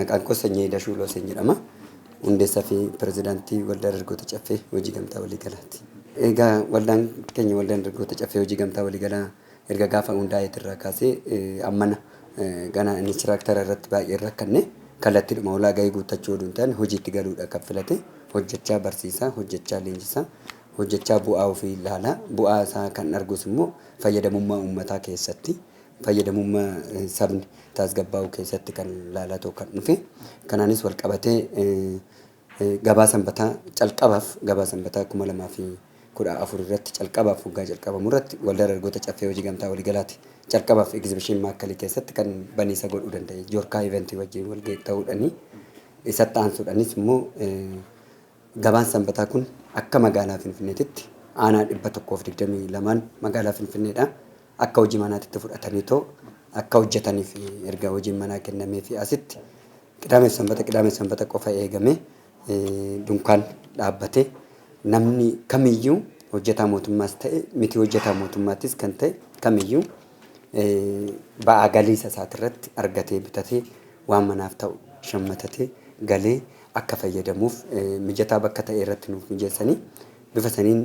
Maqaan koo Sanyii Dashuu Looseen jedhama. Hundeessaa fi pirezidaantii waldaa dargaggoota caffee hojii gamtaa waliigalaati. Egaa waldaan keenya waldaan dargaggoota caffee hojii gamtaa waliigalaa erga gaafa hundaa'e irraa kaasee ammana gana inistiraktara irratti baay'ee rakkanne kallattiidhuma ulaa gahii guuttachuu oduu hin taane hojiitti galuudha kan filate hojjechaa barsiisaa hojjechaa leenjisaa hojjechaa bu'aa ofii ilaalaa bu'aa isaa kan argus immoo fayyadamummaa uummataa keessatti fayyadamummaa sabni tasgabbaa'uu keessatti kan laalatoo kan dhufe kanaanis wal qabatee gabaa sanbataa calqabaaf gabaa sanbataa 2014 irratti calqabaaf waggaa calqabamu irratti waldaa dargaggoota caffee hojii gamtaa waliigalaati calqabaaf egzibishinii maakkalii keessatti kan baniisa godhuu danda'e joorkaa iventii wajjin wal ta'uudhaanii isatti aansuudhaanis immoo gabaan sanbataa kun akka magaalaa Finfinneetitti aanaa 122 magaalaa Finfinneedha. Akka hojii manaatitti fudhatanii too akka hojjetaniif erga hojiin manaa kennamee fi asitti qidaamee sanbata qofa eegamee dunkaan dhaabbatee namni kamiyyuu hojjetaa mootummaas ta'e miti hojjetaa mootummaattis kan ta'e kamiyyuu ba'aa galiisa isaatirratti argatee bitatee waan manaaf ta'u shammatatee galee akka fayyadamuuf mijataa bakka ta'e irratti nuuf mijeessanii bifa saniin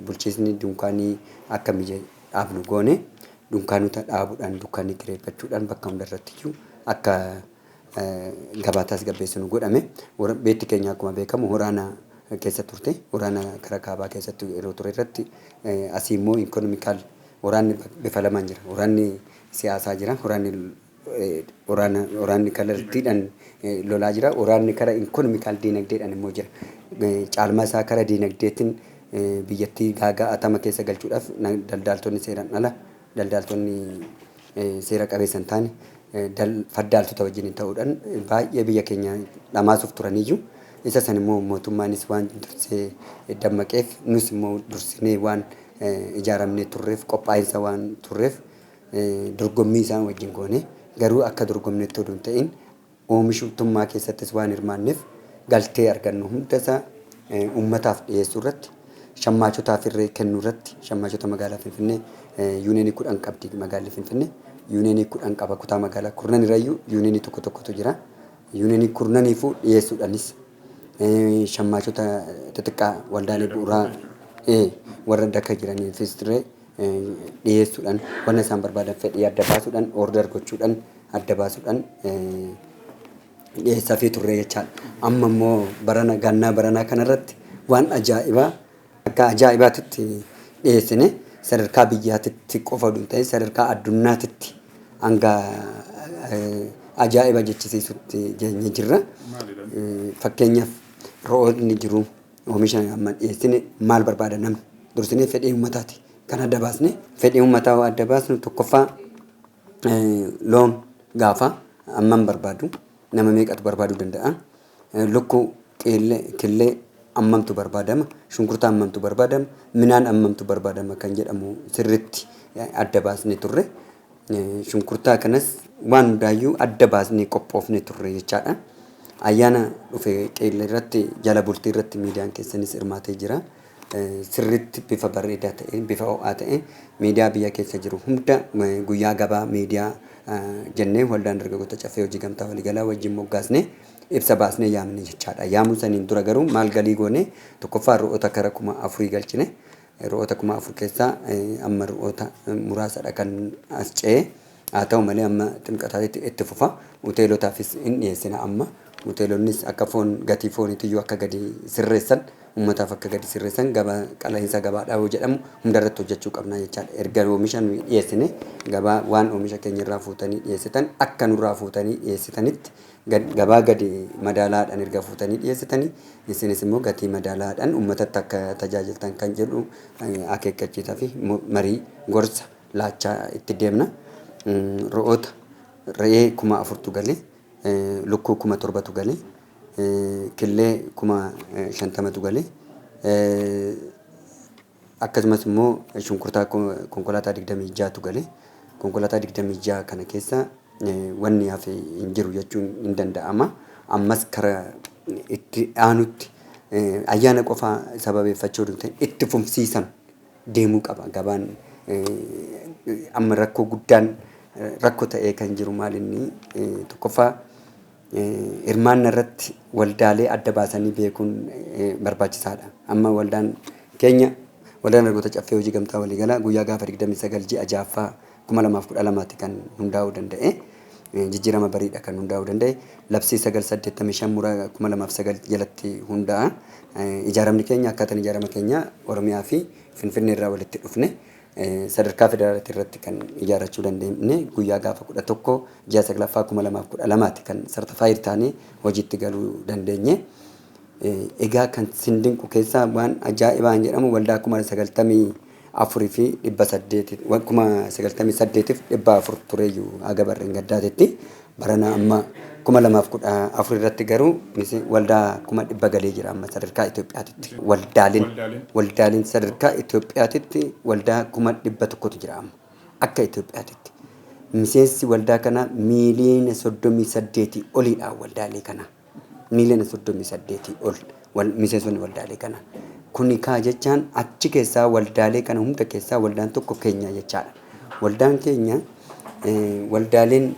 bulchiisni dunkaanii akka dhaabnu goone dunkaanota dhaabuudhaan dukkaanii kireeffachuudhaan bakka hundarratti iyyuu akka gabaataas gabbeessinu godhame beetti keenya akkuma beekamu waraana keessa turte waraana karaa kaabaa keessatti yeroo ture irratti asii immoo ikonomikaal waraanni bifa lamaan jira waraanni siyaasaa jira waraanni kallattiidhaan lolaa jira waraanni karaa ikonomikaal diinagdeedhaan immoo jira caalmaa isaa karaa diinagdeetiin biyyattii gaagaa atama keessa galchuudhaaf daldaaltonni seeraan ala daldaaltonni seera qabeessan taane faddaaltota wajjin ta'uudhaan baay'ee biyya keenya dhamaasuuf turaniyyuu isa san immoo mootummaanis waan dursee dammaqeef nus immoo dursinee waan ijaaramnee turreef qophaa'insa waan turreef dorgommii isaan wajjin goone garuu akka dorgomneetti oduu hin ta'in oomishtummaa keessattis waan hirmaanneef galtee argannu hunda isaa uummataaf dhiyeessuu irratti shammaachotaaf irree kennuu irratti shammaachota magaalaa Finfinnee yuuneenii 10 qabdi magaalli Finfinnee yuuneenii 10 qaba kutaa magaalaa kurnan irrayyuu yuuneenii tokko jira yuuneenii kurnaniifuu dhiyeessuudhaanis shammaachota xixiqqaa waldaalee bu'uuraa warra dakka jiraniifis ture dhiyeessuudhaan wanna isaan barbaadan fedhii adda baasuudhaan order gochuudhaan adda baasuudhaan dhiyeessaa fi turre jechaadha. Amma immoo gannaa baranaa kanarratti waan ajaa'ibaa akka ajaa'ibaatitti dhiyeessine sadarkaa biyyaatitti qofa oduu hin ta'in sadarkaa addunyaatitti hanga ajaa'iba jechisiisutti geenye jirra. Fakkeenyaaf ro'oonni jiru oomisha amma dhiyeessine maal barbaada namni dursinee fedhii uummataati kan adda baasne fedhii uummataa adda baasnu tokkoffaa loon gaafa amman barbaadu nama meeqatu barbaaduu danda'a lukkuu killee ammamtu barbaadama shunkurtaa ammamtu barbaadama minaan ammamtu barbaadama kan jedhamu sirritti adda baasne turre shunkurtaa kanas waan hundaayyuu adda baasne qophoofne turre jechaadha. Ayyaana dhufe qeella irratti jala bultii irratti miidiyaan keessanis hirmaatee jira. Sirritti bifa bareedaa ta'een bifa ho'aa ta'een miidiyaa biyya keessa jiru hunda guyyaa gabaa miidiyaa jennee waldaan dargaggoota caffee hojii gamtaa waliigalaa wajjin moggaasne ibsa baasnee yaamne jechaadha. Yaamuu saniin dura garuu maal galii goone tokkoffaa ro'oota kara 4,000 galchine ro'oota 4,000 keessaa amma ro'oota muraasadha kan as ce'ee haa ta'u malee amma xinqataatti itti fufa hoteelotaafis hin dhiyeessina amma hoteelonnis akka foon gatii fooniitiyyuu akka gadi sirreessan uummataaf akka gadi sirreessan gabaa qala'iinsa gabaadhaa yoo jedhamu hundarratti hojjechuu qabna jechaadha. Erga oomisha nu dhiyeessine gabaa waan oomisha keenya irraa fuutanii dhiyeessitan akka nurraa fuutanii dhiyeessitanitti gabaa gadi madaalaadhaan erga fuutanii dhiyeessitanii isinis immoo gatii madaalaadhaan uummatatti akka tajaajiltan kan jedhu akeekkachiisaa fi marii gorsa laachaa itti deemna. Ro'oota re'ee 4,000 galee lukkuu 7,000 galee killee 50,000 galee akkasumas immoo shunkurtaa konkolaataa 26tu galee konkolaataa 26 kana keessa wanni hafe hin jiru jechuun hin danda'ama. Ammas kara itti aanutti ayyaana qofaa sababeeffachuu danda'e itti fufsiisan deemuu qaba. Gabaan amma rakkoo guddaan rakkoo ta'ee kan jiru maalinni tokkoffaa hirmaanna irratti waldaalee adda baasanii beekuun barbaachisaadha. Amma waldaan dargaggoota caffee hojii gamtaa waliigalaa guyyaa gaafa 29 ji'a jaaffaa 2012 kan hundaa'uu danda'e. Jijjiirama bariidha kan hundaa'uu danda'e. Labsii 985 muraa 2009 jalatti hundaa'a. Ijaaramni keenya akkaataan ijaarama keenya Oromiyaa fi Finfinnee irraa walitti dhufne sadarkaa federaalaatti irratti kan ijaarachuu dandeenye guyyaa gaafa 11 ji'a 9/2012 kan sartifaayid taanee hojiitti galuu dandeenye. Egaa kan sindinqu keessaa waan ajaa'ibaan jedhamu waldaa 94 fi 800 400 tureeyyuu haga barreen gaddaatetti barana amma 2014 irratti garuu waldaa 100 galee jira amma sadarkaa Itoophiyaatti. Waldaaleen sadarkaa Itoophiyaatti waldaa 100 jira amma akka Itoophiyaatti. Miseensi waldaa kana miiliyoona 38 oliidha waldaalee kana. Miiliyoona 38 ol miseensonni waldaalee kana. Kuni kaa jechaan achi keessaa waldaalee kana hunda keessaa waldaan tokko keenya jechaadha. Waldaan keenya waldaaleen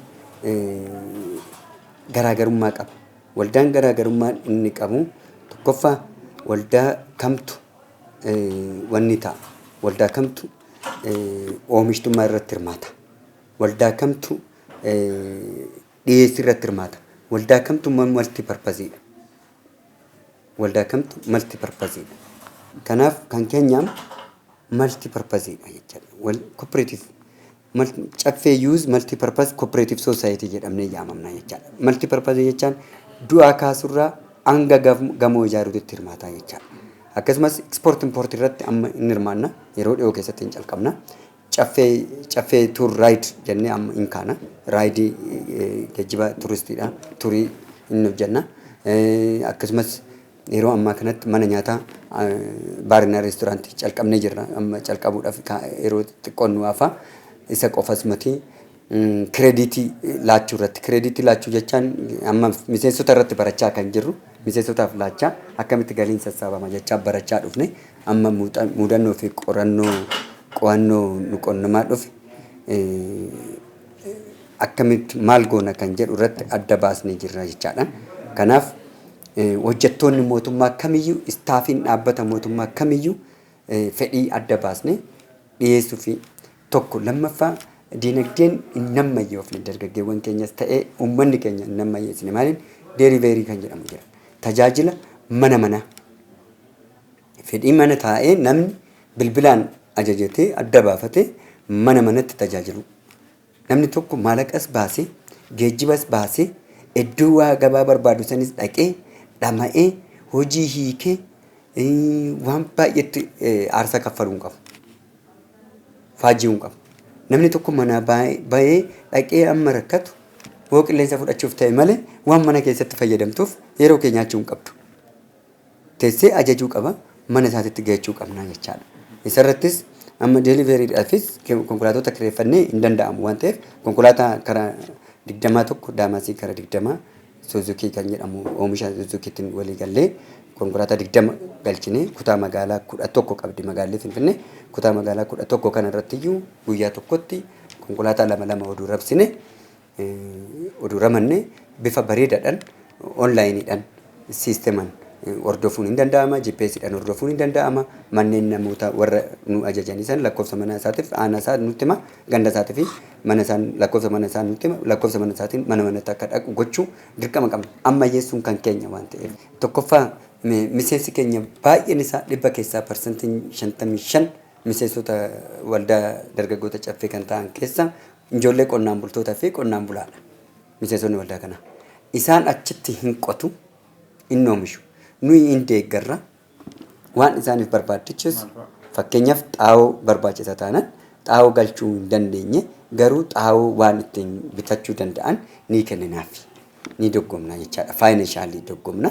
garaagarummaa qaba. Waldaan garaagarummaa inni qabu tokkoffaa waldaa kamtu wanni ta'a. Waldaa kamtu oomishtummaa irratti hirmaata. Waldaa kamtu dhiyeessii irratti hirmaata. Waldaa kamtu multi purposeedha. Waldaa kamtu multi purposeedha. Kanaaf kan keenyaam multi purposeedha jechuudha. Cooperative caffee use multi purpose cooperative society jedhamnee yaamamna jechuudha. Multi purpose jechaan du'aa kaasurraa hanga gamoo ijaaruutti hirmaata jechuudha. Akkasumas export import irratti amma inni hirmaanna yeroo dhiyoo keessatti hin calqabna. Caffee tour ride jennee amma hin kaana. Ride geejjiba turistiidha. Turii inni hojjenna. Akkasumas yeroo ammaa kanatti mana nyaataa baarina reestooraantii calqabnee jirra. Amma calqabuudhaaf yeroo xiqqoon nu hafa. Isa qofas miti kireeditii laachuu irratti. Kireeditii laachuu jechaan amma miseensota irratti barachaa kan jirru. Miseensotaaf laachaa akkamitti galiin sassaabama jechaa barachaa dhufne. Amma muudannoo fi qo'annoo nu qonnamaa dhufe akkamitti maal goona kan jedhu irratti adda baasnee jirra jechaadha. Kanaaf hojjettoonni mootummaa kamiyyuu istaafiin dhaabbata mootummaa kamiyyuu fedhii adda baasnee dhiyeessuu fi tokko lammaffaa diinagdeen hin nammayyoofne dargaggeewwan keenyas ta'ee uummanni keenya hin nammayyeessine maaliin deeriveerii kan jedhamu jira. Tajaajila mana fedhii mana taa'ee namni bilbilaan ajajatee adda baafatee manatti tajaajilu. Namni tokko maallaqas baasee geejjibas baasee iddoo waa gabaa barbaadu sanis dhaqee dhama'ee hojii hiikee waan baay'eetti aarsaa kaffaluu hin qabu. Faajii hin qabu. Namni tokko mana bahee dhaqee amma rakkatu hoo qilleensa fudhachuuf ta'e malee waan mana keessatti fayyadamtuuf yeroo kee nyaachuu hin qabdu. Teessee ajajuu qaba mana isaatitti gahachuu qabna jechaadha. Isarrattis amma deeliveriidhaafis konkolaattota kireeffannee hin danda'amu waan ta'eef konkolaataa karaa 21 Daamasii karaa 20 Suzuki kan jedhamu oomisha Suzukiitiin walii gallee konkolaataa 20 galchinee kutaa magaalaa 11 qabdi magaalli Finfinnee kutaa magaalaa 11 kana irratti iyyuu guyyaa tokkotti konkolaataa lama oduu rabsine oduu ramanne bifa bareedaadhaan onlaayiniidhaan siisteeman hordofuun hin danda'ama. GPSdhaan hordofuun hin danda'ama. Manneen namoota warra nu ajajanii san lakkoofsa mana isaatiif aanaa isaa nutti hima ganda isaatii fi mana isaan lakkoofsa mana isaa nutti hima lakkoofsa mana isaatiin manatti akka dhaqu gochuu dirqama qabna. Ammayyeessuun kan keenya waan ta'eef tokkoffaa miseensi keenya baay'een isaa dhibba keessaa parsantiin 55 miseensota waldaa dargaggoota caffee kan ta'an keessa ijoollee qonnaan bultootaa fi qonnaan bulaadha. Miseensonni waldaa kana isaan achitti hin qotu hin oomishu. Nuyi hin deeggarra waan isaaniif barbaachisus fakkeenyaaf xaa'oo barbaachisa taanaan xaa'oo galchuu hin dandeenye garuu xaa'oo waan ittiin bitachuu danda'an ni kenninaaf ni doggomna jechaadha. Faayinaanshaalii doggomna.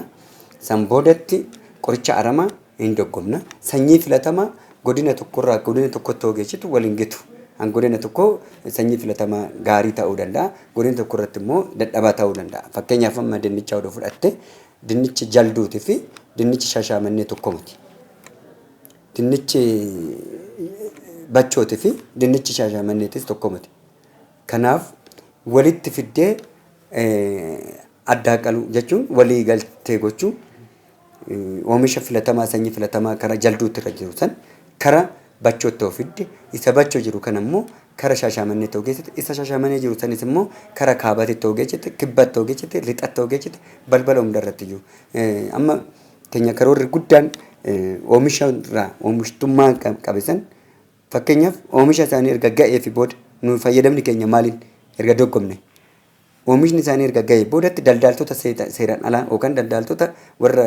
San boodatti qoricha aramaa hin doggomna. Sanyii filatamaa godina tokkorraa godina tokkotti ogeessitu waliin gitu. Godina tokko sanyii filatamaa gaarii ta'uu danda'a. Godina tokko irratti immoo dadhabaa ta'uu danda'a. Fakkeenyaaf amma dinnicha oduu fudhatte dinnichi jalduutii fi dinnichi shashaamannee tokko miti. Dinnichi bachootii fi dinnichi shashamanneetis tokko miti. Kanaaf walitti fiddee addaa qalu jechuun walii galtee gochuu oomisha filatamaa sanyii filatamaa kara jalduutti irra jiru san kara bachootti ofidde isa bachoo jiru kan ammoo kara shaashamannee ta'uu keessatti isa shaashamannee jiru sanis immoo kara kaabatti ta'uu keessatti kibbatti ta'uu keessatti lixatti ta'uu keessatti balbala hundarratti jiru amma keenya karoorri guddaan oomisha irraa oomishtummaa qabeessan fakkeenyaaf oomisha isaanii erga ga'ee fi booda nu fayyadamni keenya maaliin erga doggomne oomishni isaanii erga ga'ee boodatti daldaaltota seeraan alaa yookaan daldaaltota warra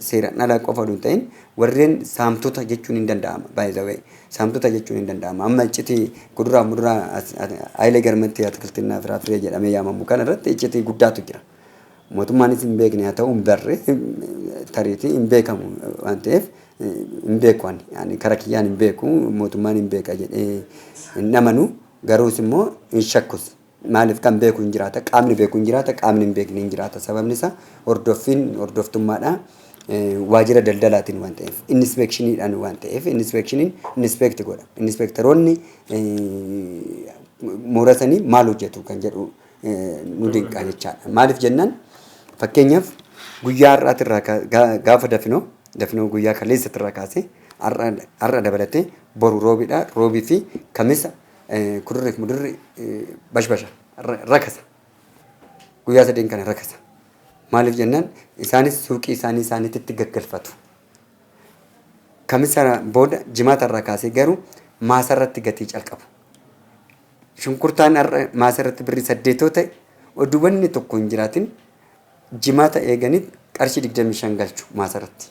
seeraan alaa qofa osoo hin ta'in warreen saamtota jechuun hin danda'ama baay'ee saamtota jechuun hin danda'ama amma iccitii kuduraa muduraa Hayilee Garmentii Atikiltinaa Firaafirii jedhamee yaamamu kana irratti iccitii guddaatu jira mootummaanis hin beekne haa ta'u hin barre tariitii hin beekamu waan ta'eef hin beeku ani karaa kiyyaan hin beeku mootummaan hin beeka jedhee hin amanu garuus immoo hin shakkus maaliif kan beeku hin jiraata qaamni beeku hin jiraata qaamni hin beekne hin jiraata sababni isaa hordoftummaadha waajjira daldalaatiin waan ta'eef inspeekshiniidhaan waan ta'eef inspeekshiniin inspeekti godha inspeektaroonni murasanii maal hojjetu kan jedhu nu dinqaa jechaadha maaliif jennaan fakkeenyaaf guyyaa har'aatirraa gaafa dafinoo guyyaa kaleessatirraa kaasee har'a dabalatee boru roobiidha roobii fi kamisa kudurri mudurri bashbasha rakasa guyyaa sadeen kana rakasa maaliif jennaan isaanis suuqii isaaniitti gaggalfatu kamisa booda jimaatarraa kaasee garuu maasarratti gatii calqabu shunkurtaan maasarratti birrii 8 ta'e oduuwwanni tokko hin jiraatin jimaata eeganiit qarshii 25 galchu maasarratti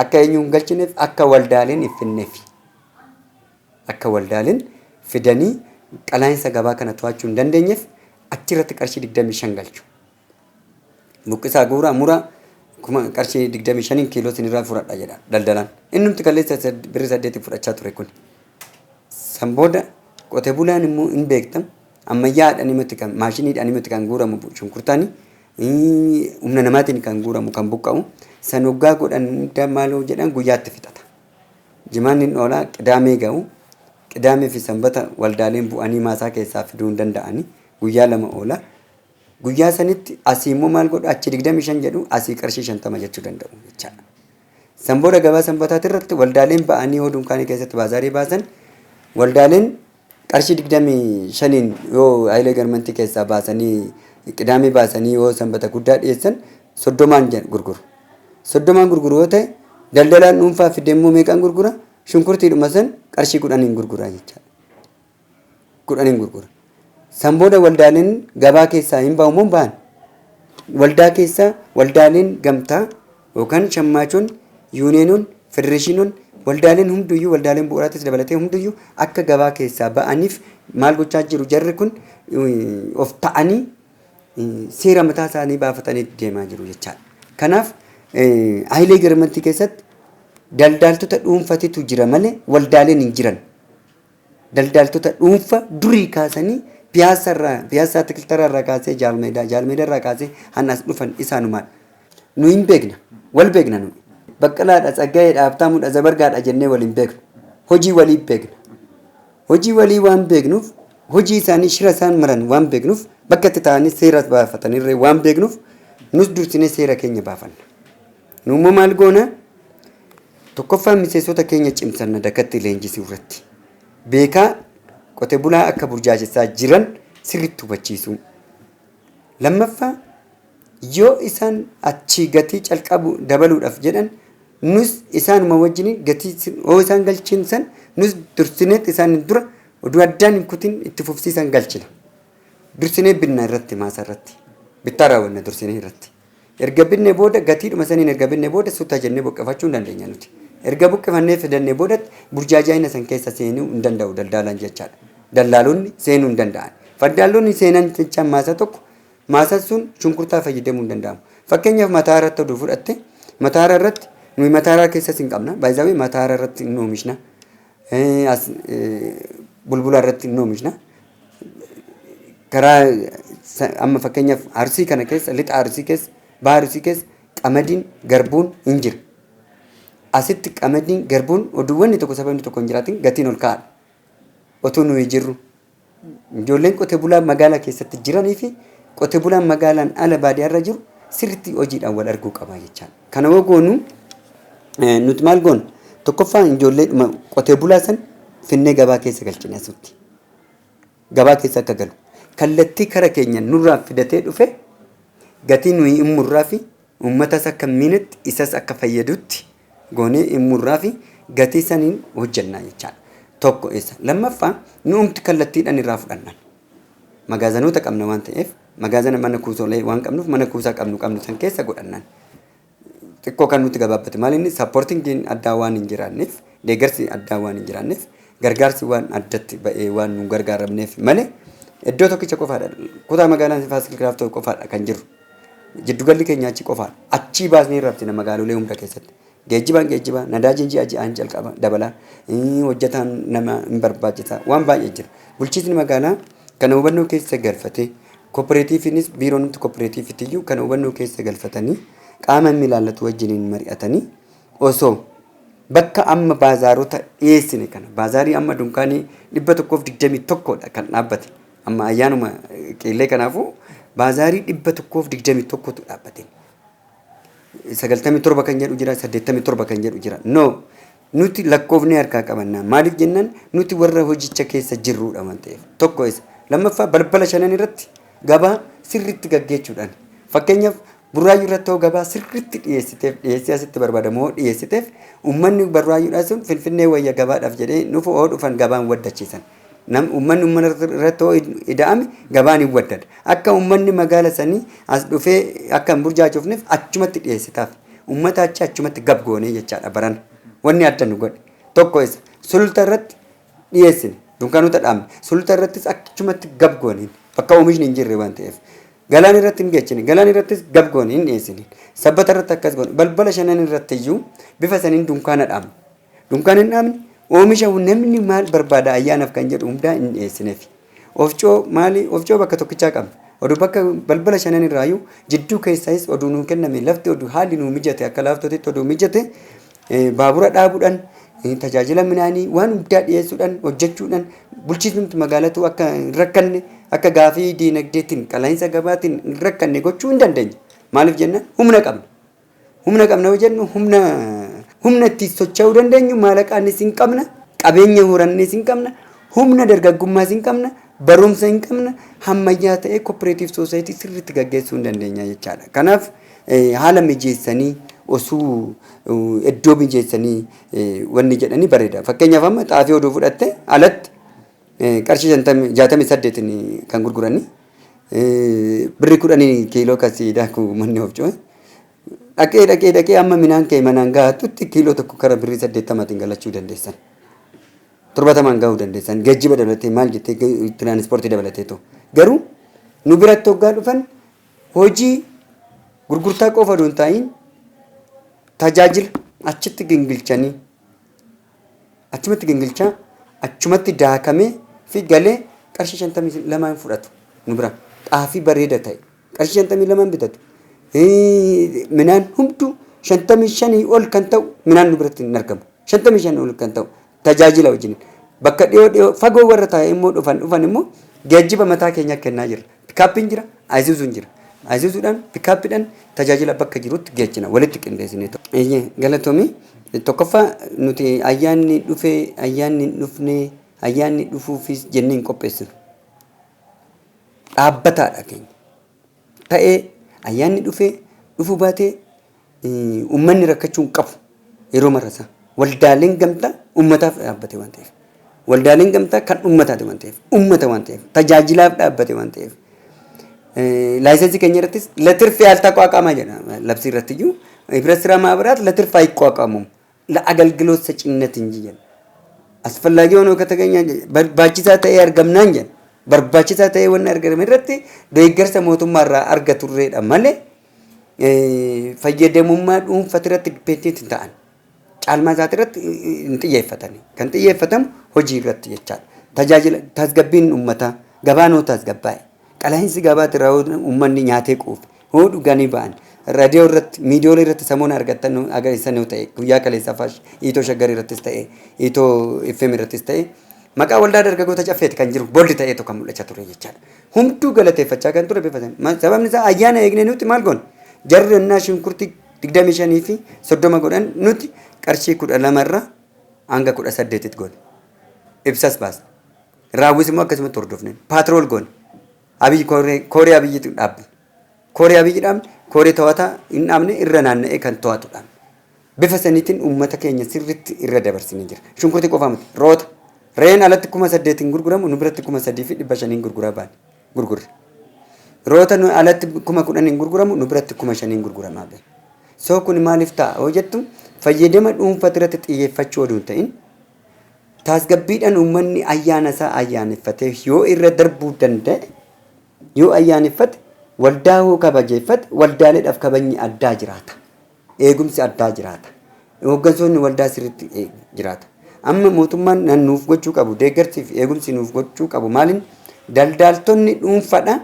akka eenyuun galchineef akka waldaaleen iffinneef akka waldaaleen fidanii qalaansa gabaa kana to'achuu hin dandeenyeef achirratti qarshii 25 galchu buqqisaa guuraa muraa kuma qarshii 25 kiiloo sinirraa fudhadha jedha daldalaan innumti kaleessa birrii 8 fudhachaa ture kun san booda qotee bulaan immoo hin beektam ammayyaadhaan himatti kan maashiniidhaan himatti kan guuramu shunkurtaanii humna namaatiin kan guuramu kan buqqa'u san hoggaa godhan maaloo jedhan guyyaatti fixata jimaan hin oolaa qidaamee ga'u qidaamee fi sanbata waldaaleen bu'anii maasaa keessaa fiduu hin danda'anii guyyaa lama oola guyyaa sanitti asii immoo maal godhu achi 25 jedhu asii qarshii 50 jechuu danda'u jechaadha san booda gabaa sanbataati irratti waldaaleen ba'anii hoo dunkaanii keessatti baazaarii baasan waldaaleen qarshii 25 yoo Hayilee Garmentii keessaa baasanii qidaamee baasanii yoo sanbata guddaa dhiyeessan 30 gurguru 30 gurguru yoo ta'e daldalaan dhuunfaa fidee immoo meeqaan gurgura shunkurtiidhuma san qarshii 10 gurgura jechaadha 10 gurgura san booda waldaaleen gabaa keessaa hin ba'u moo ba'an waldaa keessaa waldaaleen gamtaa yookaan shammaachoon yuuneenoon federeeshinoon waldaaleen hunduyyuu waldaaleen bu'uuraatis dabalatee hunduyyuu akka gabaa keessaa ba'aniif maal gochaa jiru jarri kun of ta'anii seera mataa isaanii baafatanii deemaa jiru jechaadha. Kanaaf Hayilee Garmentii keessatti daldaaltota dhuunfatitu jira malee waldaaleen hin jiran. Daldaaltota dhuunfa durii kaasanii piyaasaa Atikiltaraarraa kaasee jaalmeedaarraa kaasee hannas dhufan isaanumaan nu hin beekna wal beekna nu baqqalaadha Tsaggaayedha Habtaamuudha Zabargaadha jennee wal hin beeknu hojii walii beekna hojii walii waan beeknuuf hojii isaanii shira isaan maran waan beeknuuf bakka itti ta'anii seera baafatanirree waan beeknuuf nus dursinee seera keenya baafanna nu immoo maal goona tokkoffaa miseensota keenya cimsanna dakatti leenjisuu irratti beekaa qotee bulaa akka burjaajessaa jiran sirriitti hubachiisu lammaffaa yoo isaan achii gatii calqabu dabaluudhaaf jedhan nus isaanuma wajjin gatii oo isaan galchiinsan nus dursineet isaan dura oduu addaan hin kutin itti fufsiisan galchina dursinee binna irratti maasa irratti bittaa raawwanna dursinee irratti erga binne booda gatiidhuma saniin erga binne booda suuta jennee buqqifachuu hin dandeenya nuti erga buqqifannee fidannee booda burjaajaa'ina san keessa seenuu hin danda'u daldaalaan jechaadha daldaalonni seenuu hin danda'an faddaalonni seenan jechaan maasa tokko maasa sun shunkurtaa fayyadamuu hin danda'amu fakkeenyaaf mataara irratti oduu fudhatte mataara irratti nuyi mataara keessas hin qabna baay'ee mataara irratti hin oomishna bulbula irratti hin oomishna karaa amma fakkeenyaaf arsii kana keessa lixa arsii keessa baha arsii keessa qamadiin garbuun hin jiru asitti qamadiin garbuun oduuwwanni tokko sababni tokko hin jiraatin gatiin ol ka'aadha otoo nuyi jirru ijoolleen qotee bulaa magaalaa keessatti jiranii fi qote bulaan magaalaan ala baadiyyaarra jiru sirriitti hojiidhaan wal arguu qaba jechaan. Kana wagoonu nuti maal goon tokkoffaa ijoollee qotee bulaa san finnee gabaa keessa galchine asutti. Gabaa keessa akka galu. Kallattii kara keenya nurraa fidatee dhufe gatii nuyi immurraa fi uummatas akka miinetti isas akka fayyadutti goonee immurraa fi gatii saniin hojjannaa jechaan. Tokko isa. Lammaffaa nuumti kallattiidhaan irraa fudhannan. Magaazanoota qabna waan ta'eef magaazana mana kuusoolee waan qabnuuf mana kuusaa qabnu san keessa godhannan. Xiqqoo kan nuti gabaabbate maal inni sappoortiin addaa waan hin jiraanneef deeggarsi addaa waan hin jiraanneef gargaarsi waan addatti ba'ee waan nu gargaaramneef malee iddoo tokkicha qofaadha. Kutaa magaalaan Faasil Kiraaftoo qofaadha kan jiru. Jiddugalli keenya achi qofaadha. Achii baasnee raabsina magaalolee hunda keessatti. Geejjibaa nadaajiin ji'a ji'aan jalqaba dabalaa hojjetaan nama hin barbaachisa waan baay'ee jira. Bulchiisni magaalaa kana hubannoo keessa galfatee kooperaatiifiinis biiroon kooperaatiifiitiyyuu kana hubannoo keessa galfatanii qaama inni ilaallatu wajjiniin mari'atanii osoo bakka amma baazaarota dhiyeessine kana baazaarii amma dunkaanii 121dha kan dhaabbate amma ayyaanuma qeellee kanaafuu baazaarii 121tu dhaabbate. 97 kan jedhu jira 87 kan jedhu jira no nuti lakkoofnee harkaa qabannaa maaliif jennaan nuti warra hojicha keessa jirruudha waan ta'eef tokko isa lammaffaa balbala shanan irratti gabaa sirriitti gaggeessuudhaan fakkeenyaaf burraayyuu irratti gabaa sirriitti dhiyeessii asitti barbaadamoo dhiyeessiteef uummanni burraayyuudhaa sun finfinnee wayya gabaadhaaf jedhee nufu dhufan gabaan waddachiisan. Uummanni irratti ida'ame gabaan hin waddada. Akka uummanni magaala sanii as dhufee akka hin burjaachuufneef achumatti dhiyeessitaaf. Uummata achi achumatti gabgoonee jechaadha baran. Wanni adda nu godhe. Tokko isa sululta irratti dhiyeessine dunkaanota dhaabne. Sululta irrattis achumatti gabgoonee bakka oomishni hin jirre waan ta'eef. Galaan irratti hin geechine. Galaan irrattis gabgoonee hin dhiyeessine. Sabbata irratti akkas goone. Balbala shanan irratti iyyuu bifa saniin dunkaana dhaabne. Dunkaana hin dhaabne oomisha namni maal barbaada ayyaanaaf kan jedhu hundaa hin dhiyeessineef. Ofcoo maali? Ofcoo bakka tokkichaa qabna. Oduu bakka balbala shanan irraayyuu jidduu keessaayis oduu nuu kenname lafti oduu haalli nuu mijate akka laaftootitti oduu mijate baabura dhaabuudhaan tajaajila midhaanii waan hundaa dhiyeessuudhaan hojjechuudhaan bulchiisni magaalatu akka hin rakkanne akka gaafii diinagdeetiin qalaa'insa gabaatiin hin rakkanne gochuu hin dandeenya. Maaliif jennaan humna qabna. Humna qabna yoo jennu humna itti socho'uu dandeenyu maallaqaanis hin qabna qabeenya horannis hin qabna humna dargaggummaas hin qabna barumsa hin qabna hammayyaa ta'ee kooperaatiif soosaayitii sirriitti gaggeessuu hin dandeenya jechaadha. Kanaaf haala mijeessanii osoo iddoo mijeessanii wanni jedhanii bareeda. Fakkeenyaaf amma xaafii oduu fudhatte alatti qarshii 68 kan gurguranii birri 10 kiiloo kasii daaku manni ofcoo. Dhaqee amma minaan kee manaan gaatutti kiiloo tokko kara birrii 80 galachuu dandeessan. 70 gahuu dandeessan. Geejjiba dabalatee maal jettee tiraanispoortii dabalatee ta'u. Garuu nu biratti hoggaa dhufan hojii gurgurtaa qofa osoo hin ta'iin tajaajila achitti gingilchanii achumatti gingilchaa achumatti daakamee fi galee qarshii 52 fudhatu nu bira xaafii bareeda ta'e qarshii 52 bitatu. Minaan humtu 55 ol kan ta'u minaan nu biratti hin argamu. 55 ol kan ta'u tajaajila wajjin bakka dhiyoo fagoo warra taa'e immoo dhufan immoo geejjiba mataa keenya kennaa jira. Pikaappiin jira, ayisuuzuun jira. Ayisuuzuudhaan pikaappiidhaan tajaajila bakka jirutti geejjina walitti qindeessinee ta'u. Galatoomii tokkoffaa nuti ayyaanni dhufee ayyaanni hin dhufne ayyaanni dhufuufis jennee hin qopheessinu. Dhaabbataadha keenya. Ta'ee ayyaanni dhufuu baatee uummanni rakkachuu hin qabu yeroo marasa waldaaleen gamtaa uummataaf dhaabbate waan ta'eef waldaaleen gamtaa kan uummataati waan ta'eef uummata waan ta'eef tajaajilaaf dhaabbate waan ta'eef laayisensi keenya irrattis latirfee altaaqaaqamaa jedha labsii irratti iyyuu ibረት ስራ ማህበራት ለትርፍ አይቋቋሙም ለአገልግሎት ሰጪነት እንጂ jedha አስፈላጊ ሆኖ ከተገኘ በርባቺሳ ta'ee argamnaan jedha barbaachisaa ta'ee wanna argame irratti deeggarsa mootummaarraa argaturreedha malee fayyadamummaa dhuunfaa irratti dipeendenti ta'an caalmaa isaati irratti hin xiyyeeffatani kan xiyyeeffatamu hojii irratti jechaadha tajaajila tasgabbiin uummataa gabaanoo tasgabbaa'e qalaa'insi gabaati irraa uummanni nyaatee quufe hoo dhuganii ba'an raadiyoo irratti miidiyoolee irratti samoon argattan agarsiisan yoo ta'e guyyaa kaleessa faash iitoo shaggar irrattis ta'e iitoo FM irrattis ta'e maqaa waldaa dargaggoota caffeeti kan jiru bolli ta'eetu kan mul'achaa ture jechaadha. Hunduu galateeffachaa kan ture bifatan. Sababni isaa ayyaana eegnee nuti maal goone jarri ennaa shunkurtii 25 fi 30 godhan nuti qarshii 12 irraa hanga 18 goone. Ibsas baas. Raawwis immoo akkasumatti hordofne. Paatrool goone. Abiyyi kooree abiyyiitu dhaabne. Kooree abiyyi dhaabne kooree to'ataa hin dhaabne irra naanna'ee kan to'atu dhaabne. Bifa saniitiin uummata keenya sirriitti irra dabarsinee jira. Shunkurtii qofaa miti. Roota. Reen alatti 8,000 gurguramu nu biratti 3,500 gurguraa baane. Gurgurre. Roota nu alatti 10,000 gurguramu nu biratti 5,000 gurguramaa baane. Soo kun maaliif ta'a? Hoo jettu fayyadama dhuunfaa irratti xiyyeeffachuu oduu hin ta'in tasgabbiidhaan uummanni ayyaana isaa ayyaaneffatee yoo irra darbuu danda'e yoo ayyaaneffate waldaa hoo kabajeeffate waldaaleedhaaf kabajni addaa jiraata. Eegumsi addaa jiraata. Hooggansoonni waldaa sirriitti jiraata. Amma mootummaan nuuf gochuu qabu deeggarsiif eegumsi nuuf gochuu qabu maaliin daldaaltonni dhuunfaadha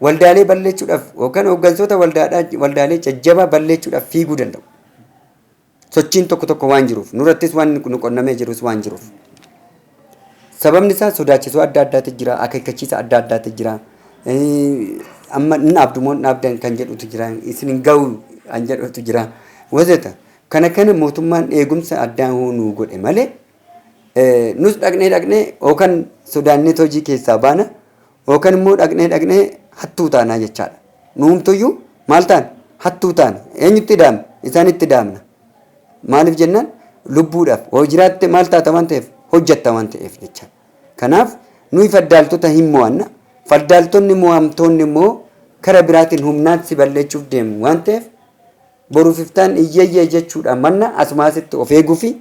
waldaalee balleessuudhaaf yookaan hooggansoota waldaalee jajjabaa balleessuudhaaf fiiguu danda'u. Sochiin tokko waan jiruuf nurattis waan nu qonnamee jirus waan jiruuf. Sababni isaa sodaachisoo adda addaatu jira, akeekkachiisa adda addaatu jira. Amma inni abdumoon dhaabdan kan jedhutu jira, isin hin ga'u kan jedhutu jira. Wazeeta kana mootummaan eegumsa addaa nu godhe malee nus dhaqnee yookaan sodaannee hojii keessaa baana yookaan immoo dhaqnee hattuu taanaa jechaadha. Nuumtuyyuu maal taana? Hattuu taana. Eenyutti daamna? Isaanitti daamna. Maaliif jennaan lubbuudhaaf hoo jiraatte maal taata waan ta'eef hojjetta waan ta'eef jecha. Kanaaf nuyi faddaaltota hin mo'anna. Faddaaltonni mo'amtoonni immoo karaa biraatiin humnaan si balleessuuf deemu waan ta'eef boruuf iftaan iyyayyee jechuudhaan manna asumaasitti of eeguu fi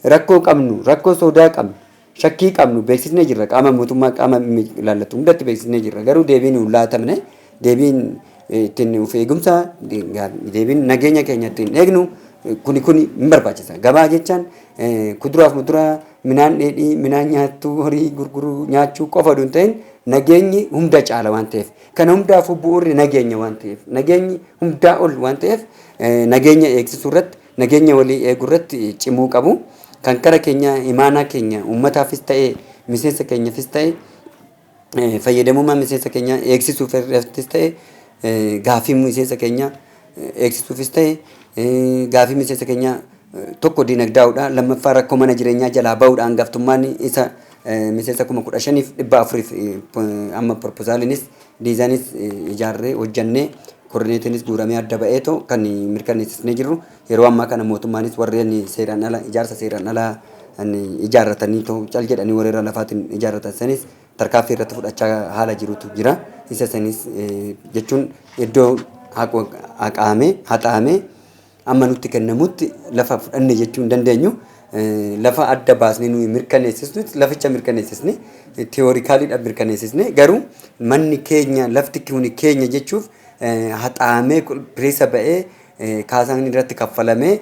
rakkoo qabnu, rakkoo sodaa qabnu, shakkii qabnu beeksisnee jirra. Qaama mootummaa qaama ilaallatu hundatti beeksisnee jirra. Garuu deebiin hin laatamne deebiin ittiin of eegumsa deebiin nageenya keenya ittiin eegnu kuni hin barbaachisa. Gabaa jechaan kuduraaf muduraa midhaan dheedhii midhaan nyaattuu horii gurguruu nyaachuu qofa osoo hin ta'in nageenyi hunda caala waan ta'eef kana hundaafuu bu'uurri nageenya waan ta'eef nageenyi hundaa ol waan ta'eef nageenya eegsisuu irratti nageenya walii eeguu irratti cimuu qabu. Kan kara keenya imaanaa keenya uummataafis ta'ee miseensa keenyaafis ta'ee fayyadamummaa miseensa keenya eegsisuufis ta'ee gaafii miseensa keenya eegsisuufis ta'ee gaafii miseensa keenya tokko dinagdaa'uudha lammaffaa rakkoo mana jireenyaa jalaa ba'uudhaan gaaftummaan isa miseensa 15,400 amma proposaalinis diizaanis ijaarree hojjannee koordineetiinis guuramee adda ba'eetoo kan mirkaneessisnee jirru yeroo ammaa kana mootummaanis warreen seeraan ala ijaarsa seeraan ala ijaarratanii cal jedhanii warreera lafaatiin ijaarratan sanis tarkaaffii irratti fudhachaa haala jirutu jira. Isa sanis jechuun iddoo haxaamee amma nutti kennamutti lafa fudhanne jechuu hin dandeenyu. Lafa adda baasnee nuyi mirkaneessisnu laficha mirkaneessisne teoorikaaliidhaan mirkaneessisne garuu manni keenya lafti kuni keenya jechuuf haxaamee pireessa ba'ee kaasaan irratti kaffalamee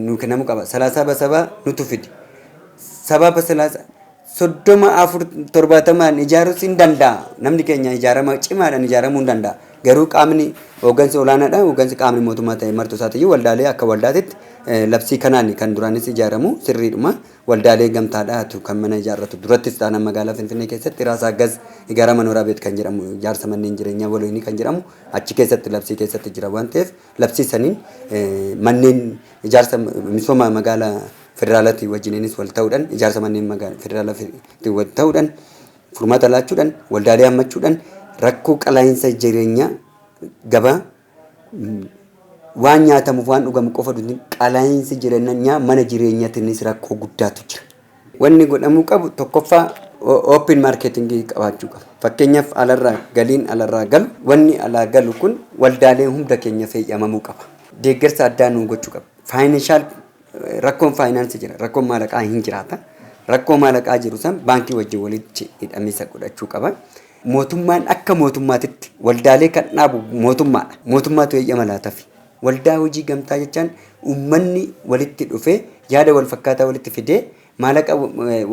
nu kennamu qaba. 30 nutu fidi. 30,470 ijaaruus hin danda'a. Namni keenya ijaarama cimaadhaan ijaaramuu hin danda'a. Garuu qaamni hooggansa olaanaadha. Hooggansi qaamni mootummaa ta'e martuu isaatiiyyuu waldaalee akka waldaatitti labsii kanaan kan duraanis ijaaramu sirriidhuma. Waldaalee gamtaadhaatu kan mana ijaarratu durattis taanaan magaalaa Finfinnee keessatti Raasaa Gaz ijaarama Nooraa Beet kan jedhamu ijaarsa manneen jireenyaa waloonii kan jedhamu achi keessatti labsii keessatti jira waan ta'eef labsii saniin manneen ijaarsa misooma magaalaa federaalaatii wajjiniinis wal ta'uudhaan ijaarsa manneen magaalaa federaalaatii wal ta'uudhaan furmaata laachuudhaan waldaalee hammachuudhaan rakkoo qalaa'insa jireenyaa gabaa waan nyaatamuuf waan dhugamu qofa dhutin qalaa'insi jireenyaa mana jireenyaatiinis rakkoo guddaatu jira. Wanni godhamuu qabu tokkoffaa open marketing qabaachuu qaba. Fakkeenyaaf alarraa galiin alarraa galu wanni alaa galu kun waldaalee hunda keenya fayyadamamuu qaba. Deeggarsa addaa nu gochuu qaba. Financial rakkoon faayinaansii jira. Rakkoon maallaqaa hin jiraata. Rakkoo maallaqaa jiru san baankii wajjin walitti hidhamiinsa godhachuu qaba. Mootummaan akka mootummaatitti waldaalee kan dhaabu mootummaadha. Mootummaatu eeyyama laatafi. Waldaa hojii gamtaa jechaan uummanni walitti dhufee yaada wal fakkaataa walitti fidee maallaqa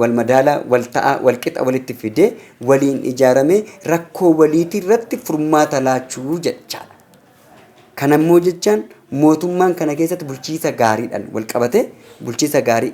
wal madaalaa wal ta'aa wal qixa walitti fidee waliin ijaaramee rakkoo waliitii irratti furmaata laachuu jechaadha. Kanammoo jechaan mootummaan kana keessatti bulchiisa gaariidhaan wal qabatee bulchiisa gaarii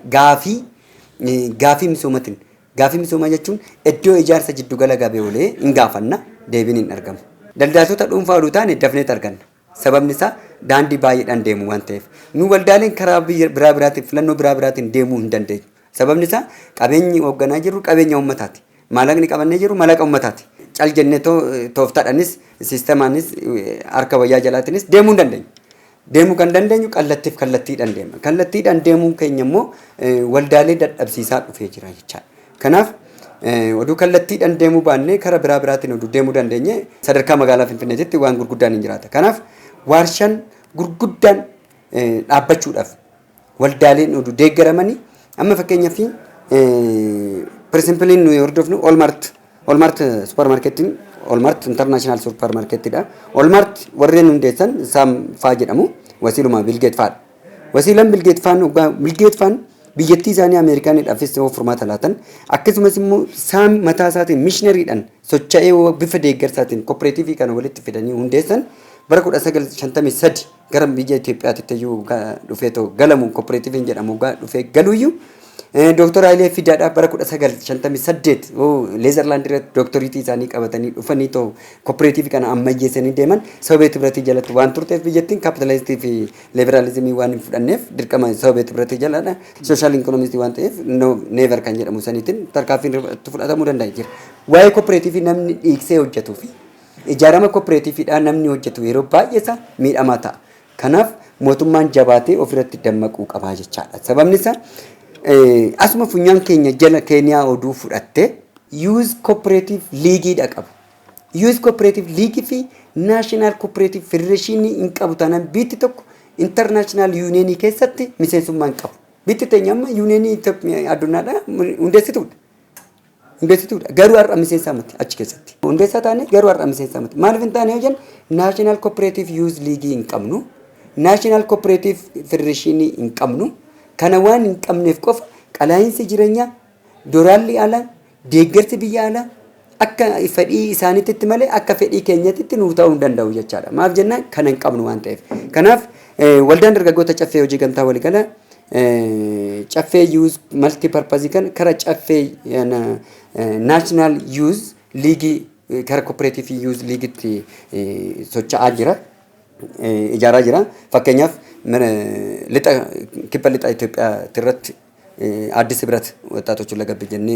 gaafii misoomatiin Gaafii misoomaa jechuun iddoo ijaarsa jiddu gala gabee hin gaafanna deebiin hin argamu. Daldaltoota dhuunfaa oduu taane dafnee arganna. Sababni isaa daandii baay'eedhaan deemu waan ta'eef. Nu waldaaleen karaa biraa biraatiin filannoo biraa biraatiin deemuu hin dandeenyu. Sababni isaa qabeenyi hoogganaa jiru qabeenya uummataati. Maallaqni qabannee jiru maallaqa uummataati. Cal jennee tooftaadhaanis siistemaanis harka wayyaa jalaatiinis deemuu hin dandeenyu. Deemuu kan dandeenyu kallattiif kallattiidhaan deema. Kallattiidhaan deemuun keenya immoo waldaalee dadhabsiisaa dhufee jira jechaadha. Kanaaf oduu kallattiidhaan deemuu baannee karaa biraa biraatiin oduu deemuu dandeenye sadarkaa magaalaa Finfinneetti waan gurguddaan hin jiraata. Kanaaf waarshaan gurguddaan dhaabbachuudhaaf waldaaleen oduu deeggaramanii amma fakkeenyaaf pirinsipiliin nuyi hordofnu Olmart supermarketiin Olmart international supermarketidha. Olmart warreen hundeessan Saam faa jedhamu wasiiluma Bilgeet faadha. Wasiilaan Bilgeet faan biyyattii isaanii Ameerikaanidhaafis furmaata laatan akkasumas immoo Saam mataa isaatiin mishinariidhaan socho'ee bifa deeggarsaatiin kooperaatiivii kana walitti fidanii hundeessan bara 1953 gara biyya Itoophiyaatti iyyuu dhufee galamu kooperaatiiviin jedhamu dhufee galuuyyuu Dr. Hayilee Fidaadhaa bara 1958 Leezerlaand irratti doktoriitii isaanii qabatanii dhufanii kooperaatiivii kana ammayyeessanii deeman Soviet Hibretii jalatti waan turteef biyyattiin kaapitaalistii fi liberaalizimii waan hin fudhanneef dirqama Soviet Hibretii jalaadha. Sooshaal inkoonomistii waan ta'eef neever kan jedhamu saniitiin tarkaanfiin fudhatamuu danda'a jira. Waa'ee kooperaatiivii namni dhiiksee hojjetuu fi ijaarama kooperaatiiviidhaan namni hojjetu yeroo baay'eesaa miidhamaa ta'a. Kanaaf mootummaan jabaatee ofirratti dammaquu qabaa jechaadha. Sababni isaa asuma funyaan keenya jala Keeniyaa oduu fudhattee Youth Cooperative Leagueedha qabu. Youth Cooperative League fi National Cooperative Federation hin qabu taanaan biitti tokko International Union keessatti miseensummaa hin qabu. Biitti teenya amma Union addunyaadha hundeessituudha. Garuu har'a miseensaa miti achi keessatti. Hundeessaa taane garuu har'a miseensaa miti. Maaliif hin taane yoo jennu National Cooperative Youth League hin qabnu. National Cooperative Federation hin qabnu. Kana waan hin qabneef qofa qalaa'insi jireenyaa doraalli alaa deeggarsi biyya alaa akka fedhii isaaniitti malee akka fedhii keenyatti nuuf ta'uu hin danda'u jechaadha. Maaf jennaan kana hin qabnu waan ta'eef. Kanaaf waldaan dargaggoota caffee hojii gamtaa walii gala caffee Youth Multi-Purpose kan kara caffee National Youth League kara Cooperative Youth Leaguetti socho'aa jira. Ijaaraa jira. Fakkeenyaaf kibba lixa Itoophiyaa irratti Addis Hibret ወጣቶቹን ለገብ ጀኔ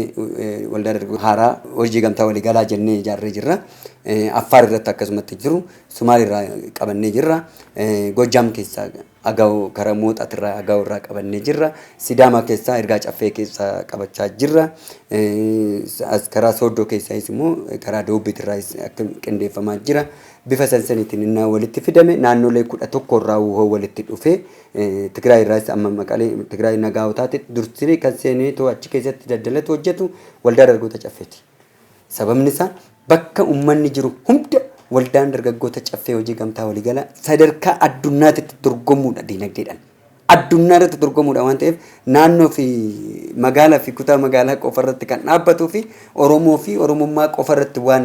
ወልዳ ደርጎ ሃራ hojii gamtaa walii galaa jennee ijaarree jirra. Affaar irratti akkasumatti jiru. Sumaalee irraa qabannee jirra. Gojaam keessaa Agaw karaa Mooxaat irraa Agaw irraa qabannee jirra. Sidaamaa keessaa Ergaa Caffee keessaa qabachaa jirra. Karaa Sooddoo keessaas immoo karaa Doobbiit irraa akka qindeeffamaa jira. Bifa sansaniitiin innaa walitti fidame naannolee 11 irraa walitti dhufee Tigraay irraas amma Maqalee Tigraay nagaa taate dursiri kan seenee achi keessatti daldalatu hojjetu waldaa dargaggoota caffeeti. Sababni isaa bakka uummanni jiru hunda waldaan dargaggoota caffee hojii gamtaa walii gala sadarkaa addunyaatti dorgomuudha dinagdeedhaan. Addunyaatti dorgomuudha waan ta'eef naannoo fi magaalaa fi kutaa magaalaa qofa irratti kan dhaabbatuu fi Oromoo fi Oromummaa qofa irratti waan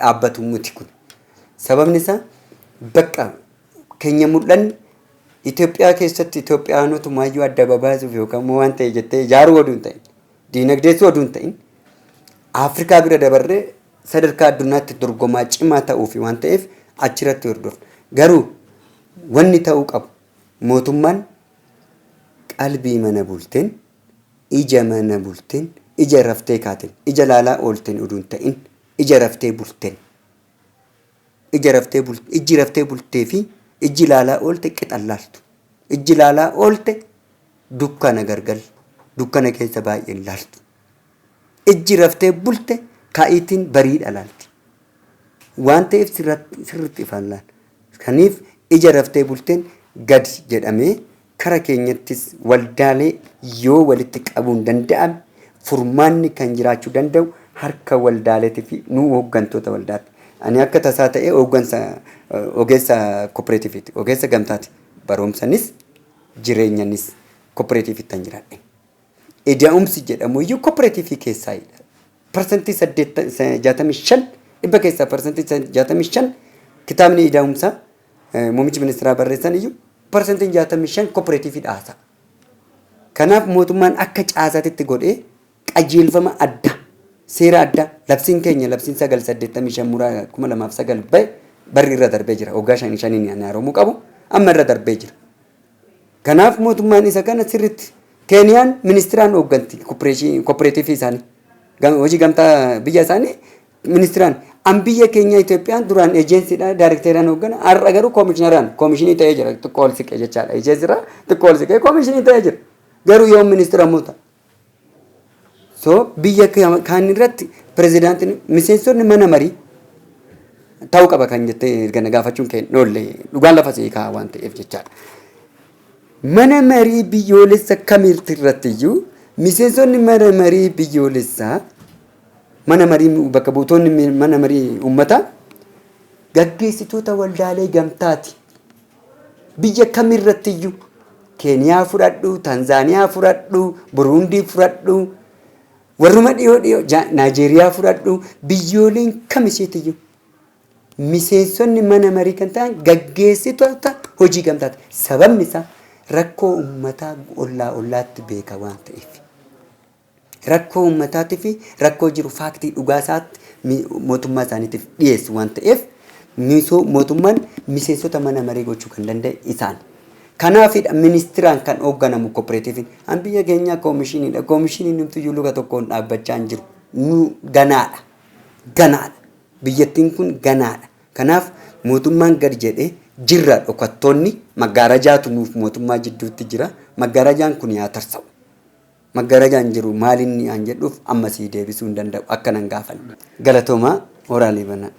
dhaabbatu miti kun. Sababni isaa bakka keenya mul'anni Itoophiyaa keessatti Itoophiyaanota maayyuu adda babaasuuf yookaan waan ta'e jettee ijaaruu oduu hin ta'in diinagdeessu oduu hin ta'in Afrikaa bira dabarree sadarkaa addunyaatti dorgomaa cimaa ta'uu fi waan ta'eef achirratti hordofna. Garuu wanni ta'uu qabu mootummaan qalbii mana bulteen ija mana bulteen ija raftee kaateen ija laalaa oolteen oduu hin ta'in ija raftee bulteen iji raftee bultee fi iji laalaa oolte qixallaaltu. Iji laalaa oolte dukkana gargal dukkana keessa baay'een laaltu. Iji raftee bulte kaa'itiin barii dhalaalti. Waan ta'eef sirriitti ifaan laal. Kaniif ija raftee bulteen gadi jedhamee kara keenyattis waldaalee yoo walitti qabuun danda'ame furmaanni kan jiraachuu danda'u harka waldaaleetii fi nu hooggantoota waldaati. Ani akka tasaa ta'ee ogeessa kooperaatiiviiti. Ogeessa gamtaati. Barumsanis jireenyanis kooperaatiiviitti kan jiraadhe. Ida'umsi jedhamu iyyuu kooperaatiivii keessaayidha. Parsantii 65 dhibba keessaa parsantii 65 kitaabni ida'umsaa muummichi ministeeraa barreessan iyyuu parsantiin 65 kooperaatiivii dhaasa. Kanaaf mootummaan akka caasaatitti godhee qajeelfama adda seera adda labsiin keenya labsiin 985 muraa 2009 barri irra darbee jira waggaa 5 haaromuu qabu amma irra darbee jira. Kanaaf mootummaan isa kana sirriitti Keeniyaan ministiraan hoogganti kooperaatiivii isaanii hojii gamtaa biyya isaanii ministiraan an biyya keenya Itoophiyaan duraan ejensiidha daayirekteeraan hooggana har'a garuu koomishinii ta'ee jira xiqqoo ol siqee jechaadha ejensiirraa xiqqoo ol siqee koomishinii ta'ee jira garuu yoo ministira muuta. So biyya kan irratti pirezidaantiin miseensonni mana marii ta'uu qaba kan jettee gana gaafachuun keenya noollee dhugaan lafa seekaa waan ta'eef jechaadha. Mana marii biyyoolessa kamiirratti irratti iyyuu miseensonni mana marii biyyoolessaa mana marii bakka buutonni mana marii uummataa gaggeessitoota waldaalee gamtaati. Biyya kamirratti iyyuu Keeniyaa fudhadhu, Tanzaaniyaa fudhadhu, Buruundii fudhadhu, warruma dhiyoo Naajeeriyaa fudhadhu biyyooleen kamisheeti iyyuu miseensonni mana marii kan ta'an gaggeessitoota hojii gamtaati. Sababni isaa rakkoo uummataa ollaatti beeka waan ta'eef. Rakkoo uummataatii fi rakkoo jiru faaktii dhugaa isaatti mootummaa isaaniitiif dhiyeessu waan ta'eef mootummaan miseensota mana marii gochuu kan danda'e isaan. Kanaafidha ministiraan kan hoogganamu kooperaatiiviin an biyya keenyaa koomishiniidha. Koomishiniin nuti iyyuu luka tokkoon dhaabbachaa hin jiru. Nu ganaadha. Ganaadha. Biyyattiin kun ganaadha. Kanaaf mootummaan gad jedhee jirra dhokattoonni maggaarajaatu nuuf mootummaa jidduutti jira. Maggaarajaan kun yaa tarsa'u. Maggaarajaan jiru maalinni aan jedhuuf ammasii deebisuu hin danda'u akkanan gaafan. Galatoomaa horaalee banaa.